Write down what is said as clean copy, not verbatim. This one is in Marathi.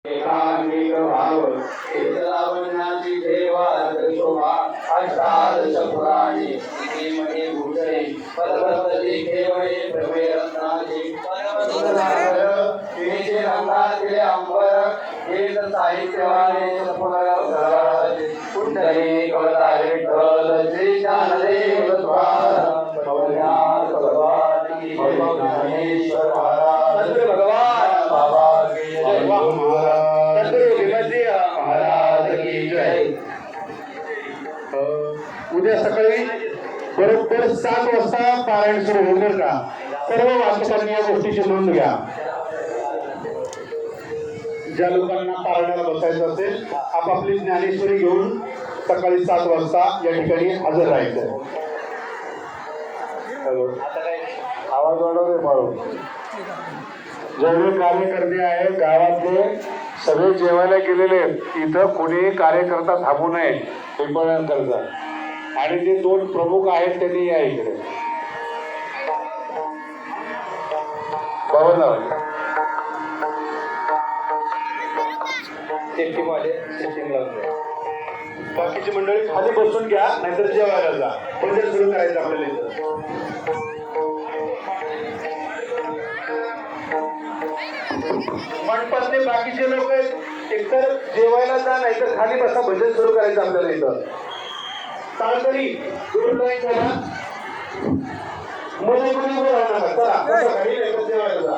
एकांकिक भाव लावण्याची ठेवा शोभा अष्टादश पुराणे इथे मणे भूषणे पदपदली केवळे प्रभे रत्नाचे तिचे रंगातले अंबर हेच साहित्यवाने पुनरावृत्ती कुंडली कवतारे विठ्ठल श्री ज्ञानदेव द्वार भगवान भगवान की ज्ञानेश्वर महाराज भगवान बाबा की जय महाराज की जय। उद्या सकाळी बरोबर 7 वाजता पारायण सुरू होईल का? सर्व वाचकांनी या गोष्टीची नोंद घ्या। ज्या लोकांना पारायणाला बसायचं असेल आपापली ज्ञानेश्वरी घेऊन सकाळी 7 वाजता या ठिकाणी हजर राहायचं। आवाज वाढवले मारू। जेवढे कार्यकर्ते आहे गावातले सगळे जेवायला गेलेले आहेत। इथं कोणी कार्यकर्ता थांबू नये पिंपळकरचा आणि जे 2 प्रमुख आहेत त्यांनी या इकडे बाकीची मंडळी खाली बसून घ्या नाहीतर जेवायला जा। म्हणजे सुरू करायचं आपल्याला इथं मंडपातले बाकीचे लोक एकतर जेवायला जा नाहीतर खाली बसा। भजन सुरू करायचं आपल्याला इथं। ताळकरी दोन लाईन करा मध्ये कोणी बोलावं नका। चला बसा खाली नाहीतर जेवायला जा।